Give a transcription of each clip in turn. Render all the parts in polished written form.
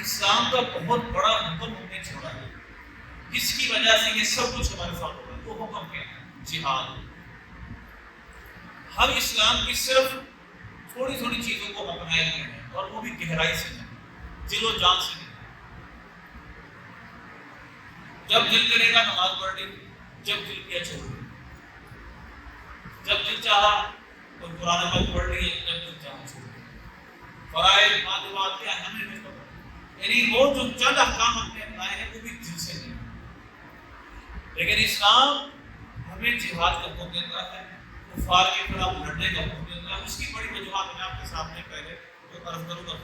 اسلام کا بہت بڑا حکم ہم نے چھوڑا ہے، جس کی وجہ سے یہ سب کچھ ہمارے ساتھ ہو رہا ہے۔ وہ حکم کیا ہے؟ جہاد۔ ہم اسلام کی صرف تھوڑی تھوڑی چیزوں کو اپنائے ہوئے ہیں، اور وہ بھی گہرائی سے نہیں، دل و جان سے نہیں۔ جب دل کرے گا نماز پڑھ لی، جب دل کیا چھوڑ لی، جب دل چاہا تو قرآن پاک پڑھ لی، جب دل چاہا چھوڑ لی۔ فرائض واجبات کیا ہمیں نہیں پتہ، یعنی وہ جو چند احکام ہم نے اپنائے ہیں وہ بھی دل سے نہیں۔ لیکن اسلام ہمیں جہاد کا حکم دیتا ہے، کفار کے خلاف لڑنے کا حکم دیتا ہے۔ اس کی بڑی وجوہات میں آپ کے سامنے پہلے جو عرض کروں گا،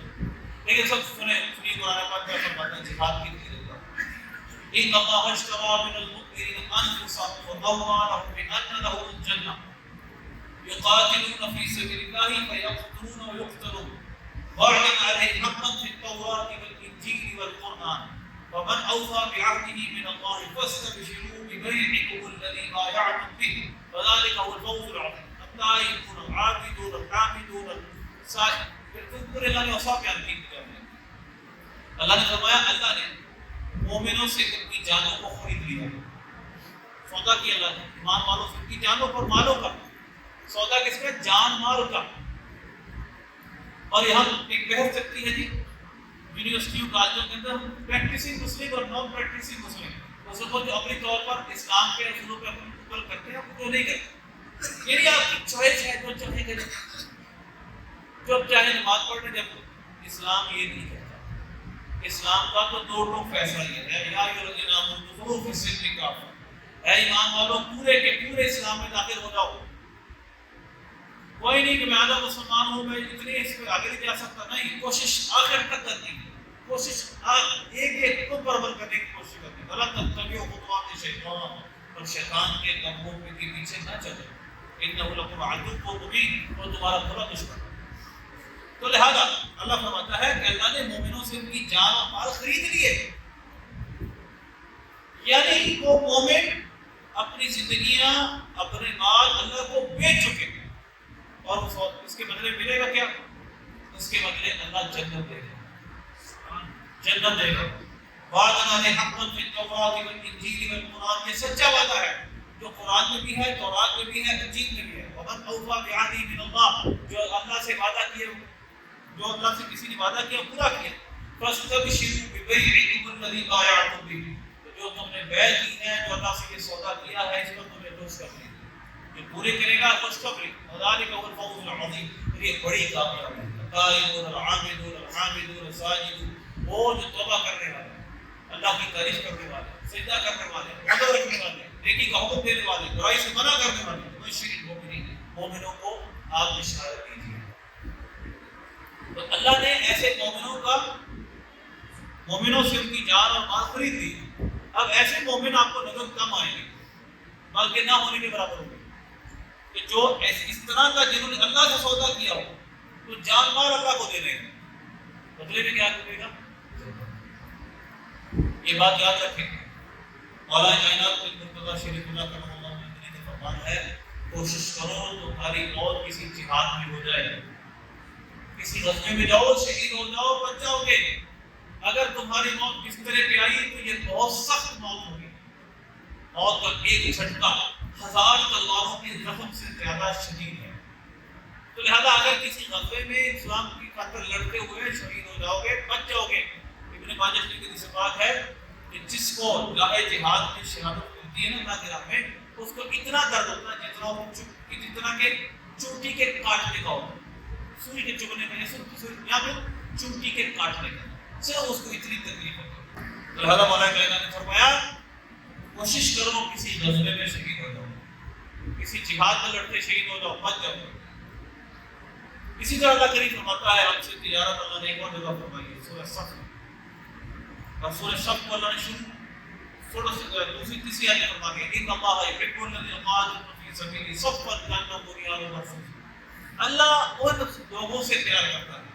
لیکن سب سنی قرآن پاک کا فرماتا ہے جہاد کی تیز ہوتا ہے۔ ان اللہ اشتری من المؤمنین انفسهم واموالهم بان لهم الجنہ یقاتلون فی سبیل اللہ فیقتلون ویقتلون وعدا علیہ حقا فی التوراۃ والانجیل والقرآن ومن اوفى بعهده من الله فاستبشروا ببيعكم الذي بايعتم به وذلك هو الفوز العظيم۔ التائبون العابدون الحامدون السائحون، پورے اللہ نے اوصاف بیان کی۔ اللہ نے فرمایا اللہ نے مومنوں سے ان کی جانوں کو خرید لیا، سودا کیا اللہ نے ایمان والوں سے ان کی جانوں پر مالوں کا۔ سودا کس کا؟ جان مال کا۔ اور یہاں ایک بحث چلتی ہے جی یونیورسٹیوں کالجوں کے اندر، پریکٹسنگ مسلم اور نان پریکٹسنگ مسلم، اس کو جو اپنی طور پر اسلام کے اصولوں پہ اپنی قبول کرتے ہیں، وہ نہیں کرتے۔ یعنی آپ کی چوائس ہے، جو چاہے کرے، جو چاہے نماز پڑھ لیں۔ جب اسلام یہ نہیں کہتا، اسلام کا تو دو ٹوک فیصلہ یہ ہے، یا الذین آمنوا ادخلوا فی السلم کافہ، اے ایمان والو پورے کے پورے اسلام میں داخل ہو جاؤ۔ کوئی نہیں کہ میں آدھا مسلمان ہوں، میں اتنی اس پہ آگے نہیں جا سکتا، نہیں، کوشش آخر تک کرنی ہے، کوشش ایک ایک کو برابر کرنے کی کوشش کرنی ہے۔ ولا تتبعوا خطوات الشیطان، اور شیطان کے قدموں کے پیچھے نہ چلو، انہ لکم عدو مبین، وہ تمہارا برا دشمن۔ تو لہذا اللہ فرماتا ہے کہ اللہ نے مومنوں سے ان کی جان اور مال خرید لیے، یعنی وہ مومن اپنی زندگیاں اپنے مال اللہ کو بیچ چکے ہیں، اور اس کے بدلے ملے گا کیا؟ اس کے بدلے اللہ جنت دے گا، جنت دے گا۔ وعدنا حقا فی التوراۃ والانجیل والقرآن، یہ سچا وعدہ ہے جو قرآن میں بھی ہے، تورات میں بھی ہے، انجیل میں بھی ہے۔ ومن اوفی بعہدہ من اللہ، جو اللہ سے وعدہ کیے، جو اللہ سے کسی نے وعدہ کیا پورا کیا۔ فاستبشروا ببیعکم الذی بایعتم بہ، جو تم نے بیع کی ہے، جو اللہ سے یہ سودا کیا ہے، اس پر تمہیں خوشخبری، جو پورے کرے گا خوشخبری۔ وذلک هو الفوز العظیم، یہ بڑی کامیابی ہے۔ التائبون العابدون الحامدون الساجدون، وہ جو توبہ کرنے والے، اللہ کی تعریف کرنے والے، سجدہ کرنے والے، روزہ رکھنے والے، نیکی کا حکم دینے والے، برائی سے منع کرنے والے، بشر المؤمنین، مومنوں کو آپ بشارت دیجیے۔ تو اللہ نے ایسے مومنوں سے ان کی جان اور مال خرید لی۔ اب ایسے مومن آپ کو نظر کم آئیں گے، بلکہ نہ ہونے کے برابر ہوں گے، کہ جو اس طرح کا جنہوں نے اللہ سے سودا کیا ہو، تو جان مال اللہ کو دے دیں گے، بدلے میں کیا کرے گا؟ یہ بات یاد رکھیں۔ مولا کائنات کو مرتضیٰ شریف اللہ کا اللہ نے فرمایا ہے، کوشش کرو تمہاری موت کسی جہاد میں ہو جائے، کسی غزوے میں جاؤ، شہید ہو جاؤ، بچ جاؤ گے۔ اگر تمہاری موت بسترے پہ آئی تو یہ بہت سخت موت ہوگی، موت کا ایک جھٹکا 1000 تلواروں کے زخم سے زیادہ شدید ہے۔ تو لہذا اگر کسی غزوے میں اسلام کی خاطر لڑتے ہوئے شہید ہو جاؤ گے، بچ جاؤ گے۔ ابن ماجہ شریف کی حدیث بات ہے کہ جس کو راہ جہاد میں شہادت ملتی ہے نا اللہ کی راہ میں، اس کو اتنا درد ہوتا ہے جتنا کہ چونٹی کے کاٹنے کا ہوتا ہے، سوئی کے چبھنے میں، یا پھر چونٹی کے کاٹنے کا، صرف اس کو اتنی تکلیف ہوتی ہے۔ تو لہذا مولا کائنات نے فرمایا کوشش کرو کسی غزوے میں شہید ہو جاؤ، کسی جہاد میں لڑتے شہید ہو جاؤ، بچ جاؤ۔ اسی طرح اللہ کریم فرماتا ہے ہم سے تجارت اللہ نے ایک اور جگہ فرمائی ہے، سورہ صف، اور سورہ صف کو اللہ نے دوسری تیسری آیت میں فرما دیا، ان اللہ یحب الذین یقاتلون فی سبیلہ صفا کأنهم بنیان مرصوص۔ اللہ ان لوگوں سے پیار کرتا ہے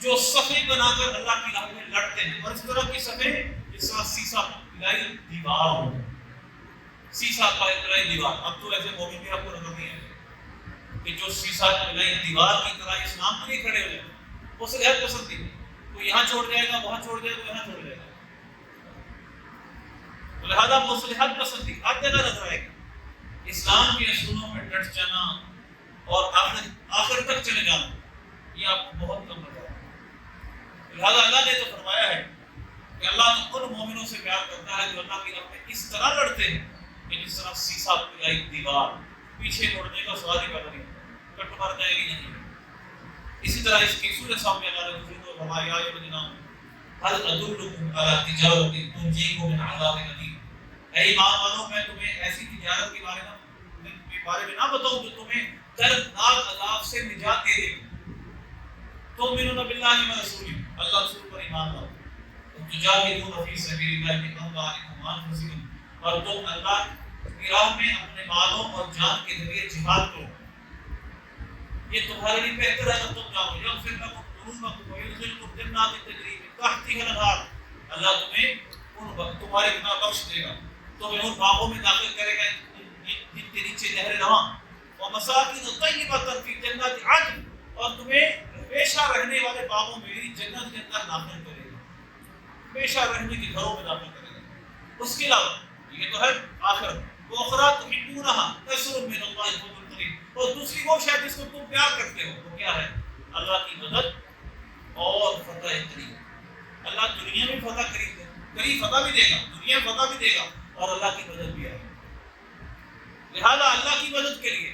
جو صفیں بنا کر اللہ کی راہ میں لڑتے ہیں، اور اس طرح کی صفیں جس طرح سیسا پلائی دیوار ہو، سیسا پلائی دیوار۔ اب تو ایسے مومن بھی آپ کو نظر نہیں آئے کہ جو سیسا پلائی دیوار کی طرح اسلام میں نہیں کھڑے ہوئے، وہ صحت پسند تھی، کوئی یہاں چھوڑ جائے گا، وہاں چھوڑ جائے گا، یہاں چھوڑ جائے گا. لہذا مصلحت پسندی ہر جگہ نظر آئے گی. اسلام کے اصولوں میں ڈٹ جانا اور آخر تک چلے جانا یہ آپ کو بہت کم نظر آئے گا. لہذا اللہ نے تو فرمایا ہے کہ اللہ تو ان مومنوں سے پیار کرتا ہے جو اللہ کی راہ میں اس طرح لڑتے ہیں کہ جس طرح سیسا پگھلائی دیوار، پیچھے مڑنے کا سوال ہی پیدا نہیں ہوتا، کٹ مر جائے گی نہیں. اسی طرح اس کی سورہ صاحب اللہ نے دوسری کو فرمایا یا ایھا الذین آمنوا هل ادلکم علی تجارۃ تنجیکم من عذاب الیم. اے ایمان والو میں تمہیں ایسی تجارت کے بارے میں نہ بتاؤں جو تمہیں دردناک عذاب سے نجات دے دے. تؤمنون باللہ ورسولہ، اللہ رسول پر ایمان لاؤ. تجاہدون فی سبیل اللہ باموالکم وانفسکم، اور تم اللہ کی راہ میں اپنے مالوں اور جان کے ذریعے جہاد کرو. یہ تمہارے لیے بہتر ہے کہ تم جاؤ. یغفر لکم ذنوبکم ویدخلکم جنات تجری من تحتها الانہار، اللہ تمہیں تمہارے گناہ بخش دے گا، تمہیں ان باغوں میں داخل کرے گا جن کے نیچے نہریں رواں. ومساکن طیبۃ فی جنات عدن، اور تمہیں ہمیشہ رہنے والے باغوں میں میری جنت کے اندر داخل کرے گا، ہمیشہ رہنے کے گھروں میں داخل کرے گا. اس کے علاوہ یہ تو ہے آخرت. وَأُخْرَىٰ تُحِبُّونَهَا نَصْرٌ مِّنَ اللَّهِ وَفَضْلٌ قَرِيبٌ، اور دوسری وہ شے جس کو تم پیار کرتے ہو وہ کیا ہے؟ اللہ کی مدد اور فتح قریب. اللہ دنیا میں فتح قریب فتح بھی دے گا، دنیا میں فتح بھی دے گا اور اللہ کی مدد بھی آئے گی. لہذا اللہ کی مدد کے لیے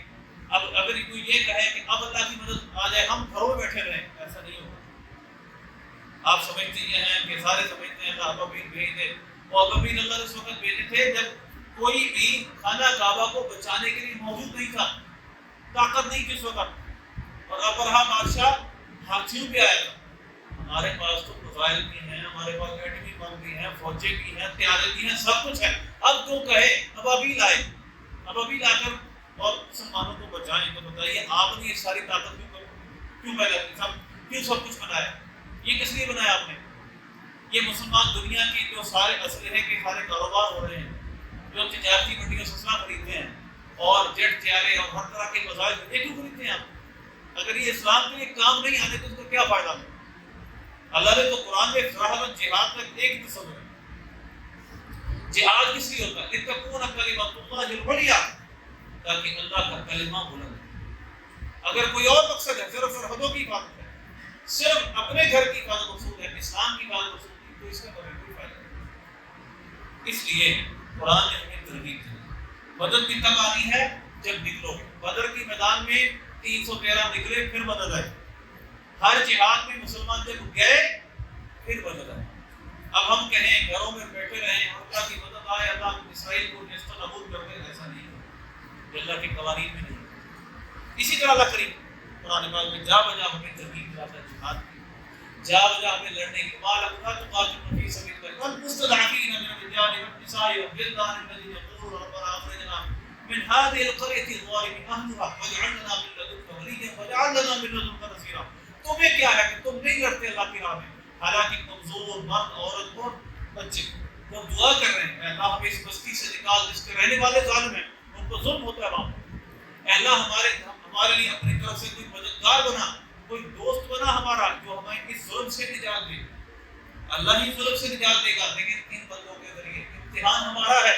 اب اگر کوئی یہ کہے کہ اب اللہ کی مدد آ جائے ہم گھروں میں بیٹھے رہیں، ایسا نہیں ہوگا. آپ سمجھتے یہ ہیں کہ سارے سمجھتے ہیں کہ ابابیل بھیج دے. اور ابابیل اللہ نے اس وقت بھیجے تھے جب کوئی بھی خانہ کعبہ کو بچانے کے لیے موجود نہیں تھا، طاقت نہیں تھی اس وقت. اور ابرہا بادشاہ ہاتھیوں پہ آیا تھا. ہمارے پاس تو میزائل بھی ہیں، ہمارے پاس ایٹمی بم بھی ہیں، فوجیں بھی ہیں، طیارے بھی ہیں، سب کچھ ہے. اب کیوں کہے ابابیل آئے، ابابیل آ کر اور مسلمانوں کو بچائیں. تو بتائیے آپ نے یہ ساری طاقت کیوں پیدا کی، کیوں سب کچھ بنایا؟ یہ کس لیے بنایا آپ نے؟ یہ مسلمان دنیا کی جو سارے اسلحے کے سارے کاروبار ہو رہے ہیں، جو تجارتی منڈیوں سے اسلحہ خریدتے ہیں اور جیٹ طیارے اور ہر طرح کے وسائل، یہ کیوں خریدتے ہیں آپ؟ اگر یہ اسلام کے لیے کام نہیں آنے تو اس کا کیا فائدہ؟ اللہ نے تو قرآن میں صراحت جہاد کا ایک تصور ہے. جہاد کس لیے ہوتا ہے؟ لتکون کلمۃ اللہ العلیٰ، تاکہ اللہ کا کلمہ بلند ہو. اگر کوئی اور مقصد ہے، صرف سرحدوں کی حفاظت ہے، صرف اپنے گھر کی حفاظت مقصود ہے، اسلام کی حفاظت مقصود ہے، تو اس کا کوئی فائدہ نہیں. اس لیے قرآن نے ہمیں ترغیب دی. بدر کی تب آنی ہے جب نکلو گے. بدر کے میدان میں 313 نکلے، پھر مدد آئی. ہر جہاد میں مسلمان جب گئے پھر مدد آئی. اب ہم کہیں گھروں میں بیٹھے رہیں اور اللہ کی مدد آئے، اللہ اسرائیل کو نیست و نابود کر دے، ایسا نہیں ہے. یہ اللہ کے قوانین میں نہیں ہے. اسی طرح اللہ کریم قرآن پاک میں جا بجا ہمیں ترغیب دلاتا ہے جہاد کی، جا بجا ہمیں لڑنے کی. وَلَا تُقَاتِلُوا فِي سَبِيلِ اللَّهِ وَالْمُسْتَضْعَفِينَ مِنَ الرِّجَالِ وَالنِّسَاءِ وَالْوِلْدَانِ الَّذِينَ يَقُولُونَ رَبَّنَا أَخْرِجْنَا مِنْ هَٰذِهِ الْقَرْيَةِ الظَّالِمِ أَهْلُهَا وَاجْعَل لَّنَا مِن لَّدُنكَ وَلِيًّا وَاجْعَل لَّنَا مِن لَّدُنكَ نَصِيرًا. تمہیں کیا ہے کہ تم نہیں لڑتے اللہ کی راہ میں، حالانکہ کمزور مرد، عورت اور بچے وہ دعا کر رہے ہیں، اے اللہ ہمیں اس بستی سے نکال جس کے رہنے والے ظالم ہیں، ان کو ظلم ہوتا ہے وہاں. اے اللہ ہمارے لیے اپنی طرف سے کوئی مددگار بنا، کوئی دوست بنا ہمارا جو ہمیں اس ظلم سے نجات دے. اللہ ہی ظلم سے نجات دے گا، لیکن ان بندوں کے ذریعے امتحان ہمارا ہے.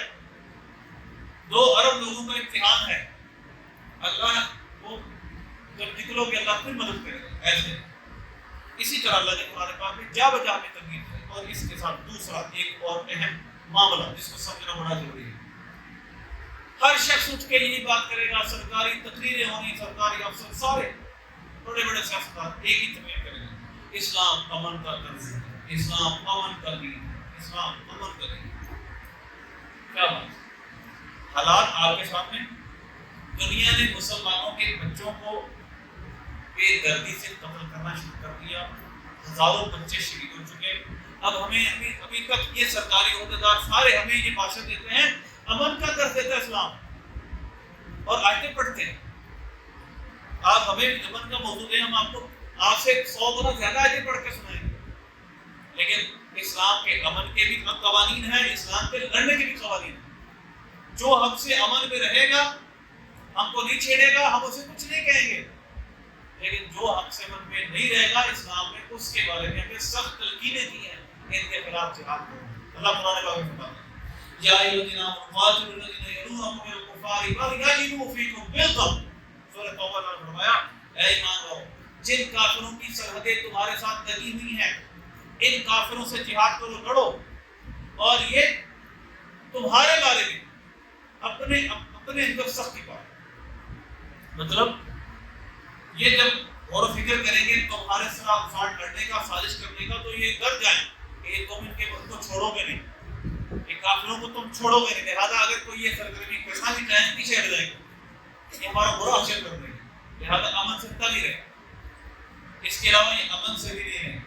2 ارب لوگوں کا امتحان ہے. اللہ وہ جب نکلو گے اللہ پھر مدد کرے گا. ایسے اسی طرح اللہ نے قرآن پاک میں جا بجا ہمیں ترغیب دی. اور اس کے ساتھ دوسرا ایک اور اہم معاملہ جس کو سمجھنا بڑا ضروری ہے. ہر شخص اٹھ کے یہی بات کرے گا، سرکاری تقریریں ہونی، سرکاری افسر سارے بڑے بڑے سیاستدان ایک ہی تقریر کریں گے، اسلام امن کا طرز ہے، اسلام امن کا دین ہے، اسلام امن کا دین ہے. کیا بات؟ حالات آپ کے سامنے. دنیا نے مسلمانوں کے بچوں کو بے دردی سے قتل کرنا شروع کر دیا. ہزاروں بچے شہید ہو چکے. اب ہمیں ابھی تک یہ سرکاری عہدیدار سارے ہمیں یہ بھاشن دیتے ہیں امن کا درس دیتا ہے اسلام، اور آیتیں پڑھتے ہیں. آپ ہمیں امن کا موضوع دیں، ہم آپ کو آپ سے 100 گنا زیادہ آیتیں پڑھ کے سنائیں گے. لیکن اسلام کے امن کے بھی قوانین ہیں، اسلام کے لڑنے کے بھی قوانین ہیں. جو ہم سے امن میں رہے گا، ہم کو نہیں چھیڑے گا، ہم اسے کچھ نہیں کہیں گے. لیکن جو حق سے من میں نہیں رہے گا اسلام میں، اس کے بارے میں ہمیں سخت تلقینیں دی ہیں، ان کے خلاف جہاد کرو۔ اللہ قرآن پاک میں فرماتا ہے یا ایھا الذین آمنوا قاتلوا الذین یلونکم من الکفار ولیجدوا فیکم غلظہ۔ سورہ توبہ میں فرمایا اے ایمان والو، جن کافروں کی سرحدیں تمہارے ساتھ لگی ہوئی ہیں ان کافروں سے جہاد کرو، لڑو، اور یہ تمہارے بارے میں اپنے اندر سختی پائے۔ مطلب یہ جب غور و فکر کریں گے تمہارے ساتھ فاٹ لڑنے کا، سازش کرنے کا، تو یہ ڈر جائیں کہ تم ان کے ملک کو چھوڑو گے نہیں، یہ کافروں کو تم چھوڑو گے نہیں، لہٰذا اگر کوئی یہ سرگرمی کیسا بھی چاہے پیچھے ہٹ جائے گا، یہ ہمارا برا حشر کر دیں گے، لہٰذا امن سے نہیں رہے، اس کے علاوہ یہ امن سے بھی نہیں رہے۔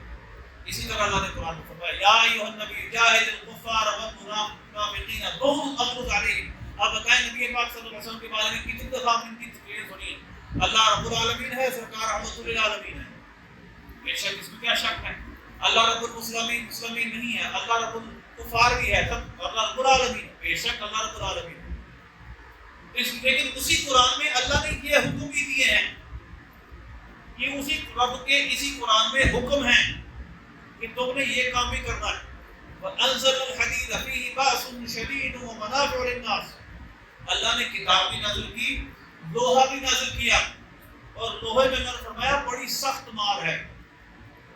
اسی طرح اللہ نے قرآن میں فرمایا یا ایھا النبی جاہد الکفار والمنافقین واغلظ علیہم۔ آپ بتائیں نبی پاک صلی اللہ علیہ وسلم کے بارے میں کتنی دفعہ آپ ان کی تقریر سنی؟ اللہ رب العالمین ہے، سرکار رحمۃ للعالمین ہے، بے شک اس میں کیا شک ہے۔ اللہ رب المسلمین نہیں ہے، اللہ رب الکفار بھی ہے، سب اللہ رب العالمین، بے شک اللہ رب العالمین۔ لیکن اسی قرآن میں اللہ نے یہ حکم بھی دیے ہیں، یہ اسی رب کے اسی قرآن میں حکم ہے کہ تم نے یہ کام بھی کرنا ہے۔ وَأَنزَلَ الْحَدِيدَ فِيهِ بَأْسٌ شَدِيدٌ وَمَنَافِعُ لِلنَّاسِ۔ اللہ نے کتاب بھی نازل کی، لوہا بھی نازل کیا، اور لوہے میں اللہ نے فرمایا بڑی سخت مار ہے،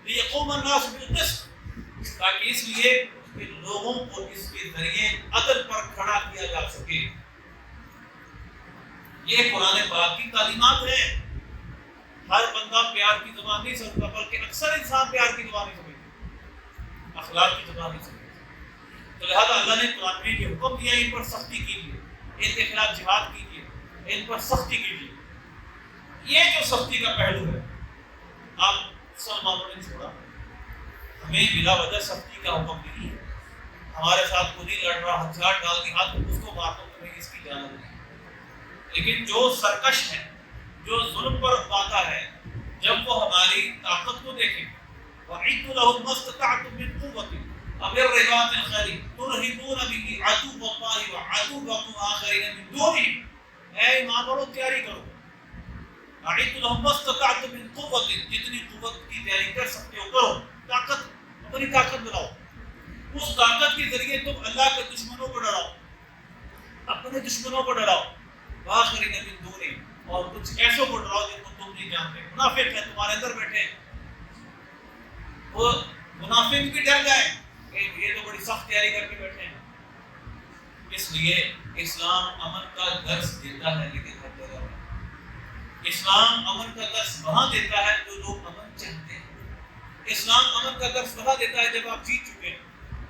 لِيَقُومَ النَّاسُ بِالْقِسْطِ، تاکہ اس لیے کہ لوگوں کو اس کے ذریعے عدل پر کھڑا کیا جا سکے۔ یہ قرآن پاک کی تعلیمات ہیں۔ ہر بندہ پیار کی زبان نہیں سمجھتا، بلکہ اکثر انسان پیار کی زبان نہیں سمجھتا، اخلاق کی زبان نہیں سمجھتا۔ تو لہذا اللہ نے قرآن میں یہ حکم دیا ان پر سختی کیجیے، ان کے خلاف جہاد کیجیے، ان پر سختی کیجیے۔ یہ جو سختی کا پہلو ہے آپ مسلمانوں نے چھوڑا، ہمیں بلا وجہ سختی کا حکم نہیں ہے۔ ہمارے ساتھ خود ہی لڑ رہا، ہتھیار ڈال کے ہاتھ اس کو مار دو، تمہیں اس کی اجازت نہیں۔ لیکن جو سرکش ہے، جو ظلم پر اٹھاتا ہے، جب وہ ہماری طاقت کو دیکھے وَأَعِدُّوا لَهُم مَّا اسْتَطَعْتُم مِّن قُوَّةٍ وَمِن رِّبَاطِ الْخَيْلِ تُرْهِبُونَ بِهِ عَدُوَّ اللَّهِ وَعَدُوَّكُمْ آخَرِينَ مِن دُونِهِمْ۔ اے ایمان والو تیاری کرو، اعدوا لهم ما استطعتم من قوت، جتنی قوت کی تیاری کر سکتے ہو کرو، طاقت اپنی طاقت بناؤ، اس طاقت کے ذریعے تم اللہ کے دشمنوں کو ڈراؤ، اپنے دشمنوں کو ڈراؤ، وآخرین من دونہم، اور کچھ ایسوں کو ڈراؤ جن کو تم نہیں جانتے۔ منافق ہیں تمہارے اندر بیٹھے ہیں، وہ منافق بھی ڈر جائیں کہ یہ تو بڑی سخت تیاری کر کے بیٹھے ہیں۔ اس لیے اسلام امن کا درس دیتا ہے، لیکن ہر جگہ نہیں۔ اسلام امن کا درس وہاں دیتا ہے جو لوگ امن چاہتے ہیں۔ اسلام امن کا درس وہاں دیتا ہے جب آپ جیت چکے ہیں،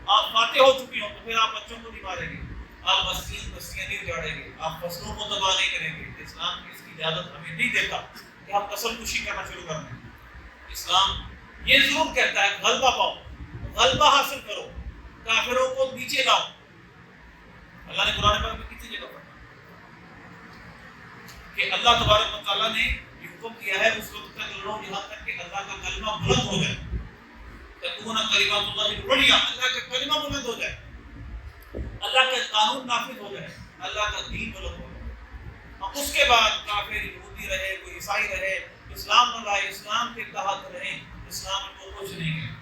آپ فاتح ہو چکے ہو، تو پھر آپ بچوں کو نہیں ماریں گے، آپ بستیاں نہیں اجاڑیں گے، آپ فصلوں کو تباہ نہیں کریں گے۔ اسلام اس کی اجازت ہمیں نہیں دیتا کہ ہم قسم کشی کرنا شروع کر دیں۔ اسلام یہ ضرور کہتا ہے غلبہ پاؤ، غلبہ حاصل کرو، کافروں کو نیچے لاؤ۔ اللہ نے قرآن پاک میں کتنی جگہ پڑھا کہ اللہ تبارک و تعالیٰ نے یہ حکم دیا ہے اس وقت تک لڑو یہاں تک کہ اللہ کا کلمہ بلند ہو جائے، تکون کلمۃ اللہ العلیٰ، اللہ کا کلمہ بلند ہو جائے، اللہ کا قانون نافذ ہو جائے، اللہ کا دین بلند ہو جائے، اور اس کے بعد کافر یہودی رہے، کوئی عیسائی رہے، اسلام نہ لائے، اسلام کے تحت رہیں، اسلام کو کچھ نہیں ہے،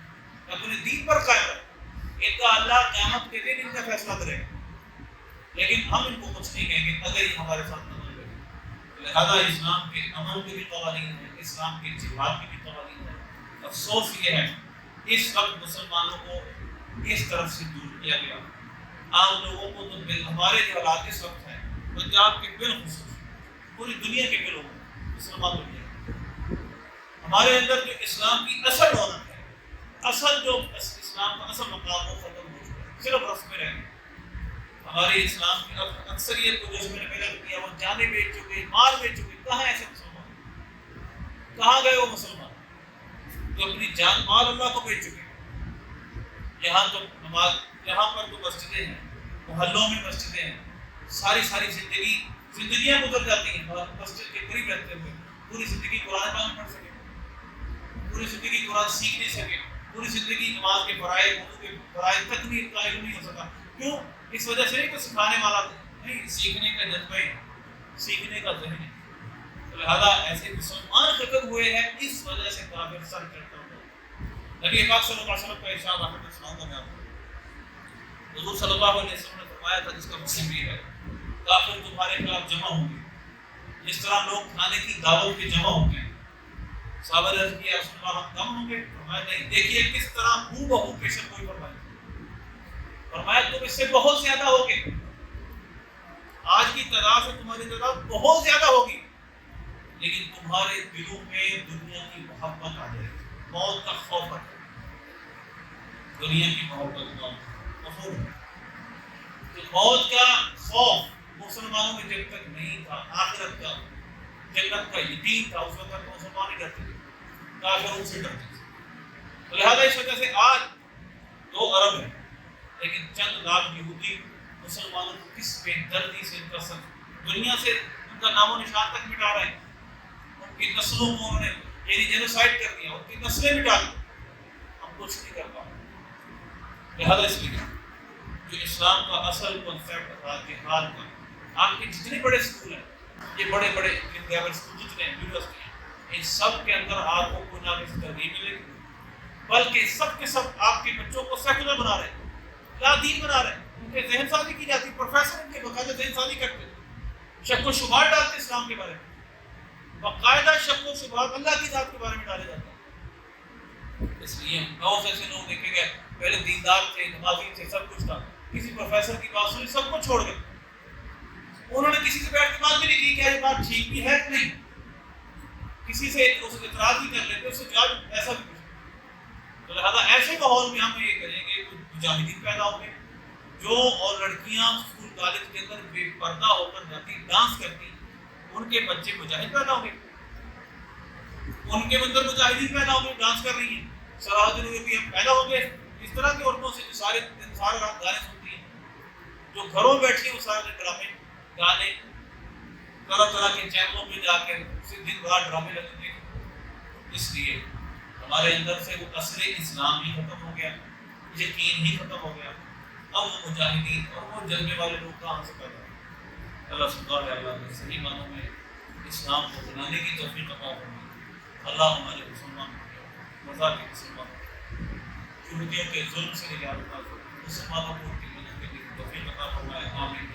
اپنے دین پر قائم رہے، ان کا اللہ قیامت کے دن ان کا فیصلہ کرے گا، لیکن ہم ان کو کچھ نہیں کہیں گے اگر یہ ہمارے ساتھ نہ مل گئے۔ لہذا اسلام کے عمل کے بھی قوانین ہیں، اسلام کے جہاد کے بھی قوانین ہیں۔ افسوس یہ ہے اس وقت مسلمانوں کو اس طرف سے دور کیا گیا۔ عام لوگوں کو تو ہمارے جو حالات اس وقت ہیں پنجاب کے بالخصوص پوری دنیا کے بھی لوگ، مسلمان دنیا، ہمارے اندر جو اسلام کی اصل رونق ہے، اصل جو اسلام کا اصل مقام وہ ختم ہو چکا ہے، صرف رسم میں رہ گئے۔ ہماری اسلام کی اکثریت کو جس میں نے پہلے کیا وہ جانیں بیچ چکے، مال بیچ چکے۔ کہاں ایسے مسلمان؟ کہاں گئے وہ مسلمان جو اپنی جان مال اللہ کو بیچ چکے؟ یہاں تو نماز، یہاں پر تو مسجدیں ہیں، محلوں میں مسجدیں ہیں، ساری زندگیاں گزر جاتی ہیں مسجد کے قریب رہتے ہوئے، پوری زندگی قرآن پاک پڑھ سکے، پوری زندگی قرآن سیکھ نہیں سکے، پوری زندگی نماز کے فرائض، وضو کے فرائض تک بھی قائم نہیں ہو سکا۔ کیوں؟ اس وجہ سے نہیں کہ سکھانے والا نہیں، سیکھنے کا جذبہ ہے، سیکھنے کا ذہن ہے۔ لہذا ایسے مسلمان ختم ہوئے ہیں اس وجہ سے کافر سر چڑھتا ہوا. نبی پاک صلی اللہ علیہ وسلم کا ارشاد آپ کو سناؤں گا میں آپ کو. حضور صلی اللہ علیہ وسلم نے فرمایا تھا جس کا مفہوم یہ ہے کافر تمہارے خلاف جمع ہوں گے جس طرح لوگ کھانے کی دعوت پہ جمع ہوتے ہیں. صحابہ نے عرض کیا رسول اللہ ہم کم ہوں گے؟ فرمایا نہیں. دیکھیے کس طرح ہو بہو پیشن گوئی فرمایا. فرمایا تم اس سے بہت زیادہ ہوگے. آج کی تعداد سے تمہاری تعداد بہت زیادہ ہوگی لیکن تمہارے دلوں میں دنیا کی محبت آ جائے گی. موت کا خوف ہے. دنیا کی محبت کا موت کا خوف مسلمانوں میں جب تک نہیں تھا آخرت کا جنت کا یقین تھا اس وقت مسلمان ہی ڈرتے تھے کافروں سے ڈرتے تھے. تو لہٰذا اس وجہ سے آج 2 ارب ہیں لیکن چند لاکھ یہودی مسلمانوں کو کس بے دردی سے ان کا سب دنیا سے ان کا نام و نشان تک مٹا رہے ہیں. ان کی نسلوں کو انہوں نے یعنی جینوسائیڈ کر دیا. ان کی نسلیں مٹا دی. ہم کچھ نہیں کر پا رہے. لہٰذا اس لیے جو اسلام کا اصل کنسیپٹ تھا جہاد کا آپ کے جتنے بڑے اسکول ہیں یہ بڑے بڑے اسکول جتنے یونیورسٹی ہیں ان سب کے اندر آپ کو کوئی نہ کوئی ترغیب ملے گی بلکہ سب کے سب آپ کے بچوں کو سیکولر بنا رہے ہیں لا دین بنا رہے ہیں. ان کے ذہن سازی کی جاتی. پروفیسر ان کے باقاعدہ ذہن سازی کرتے ہیں شک و شبہات ڈالتے ہیں اسلام کے بارے میں. باقاعدہ شک و شبہات اللہ کی ذات کے بارے میں ڈالے جاتے ہیں. اس لیے بہت سے ایسے لوگ دیکھے گئے پہلے دیندار تھے نمازی تھے سب کچھ تھا کسی پروفیسر کی بات سنی سب کو چھوڑ گئے. انہوں نے کسی سے بیٹھ کے بات بھی نہیں کی کہ یہ بات ٹھیک بھی ہے کہ نہیں. کسی سے اعتراض بھی کر لیتے اس سے جواب ایسا بھی کچھ. تو لہٰذا ایسے ماحول میں ہم یہ کریں گے کہ مجاہدین پیدا ہوں گے جو اور لڑکیاں اسکول کالج کے اندر بے پردہ ہو کر جاتی ڈانس کرتی ان کے بچے مجاہد پیدا ہوں گے. ان کے اندر مجاہدین پیدا ہوں گے ڈانس کر رہی ہیں. صلاح الدین پیدا ہوں گے اس طرح کی عورتوں سے جو سارے رات گانے سنتی ہیں جو گھروں میں بیٹھی ہیں وہ سارے ڈرامے گانے طرح طرح کے چینلوں پہ جا کے دن رات ڈرامے لگتے ہیں. اس لیے ہمارے اندر سے وہ اصل اسلام ہی ختم ہو گیا یقین ہی ختم ہو گیا. اب وہ مجاہدین اور وہ جذبے والے لوگ کہاں سے پیدا ہوئے. اللہ سبحانہ اللہ نے صحیح معنوں میں اسلام کو بنانے کی توفیق عطا فرمائے. اللہ ہمارے مسلمان مذہب کے مسلمان یہودیوں کے ظلم سے نجات عطا فرمائے. مسلمانوں کو ان کی مدد کے لیے توفیق عطا فرمائے. آمین.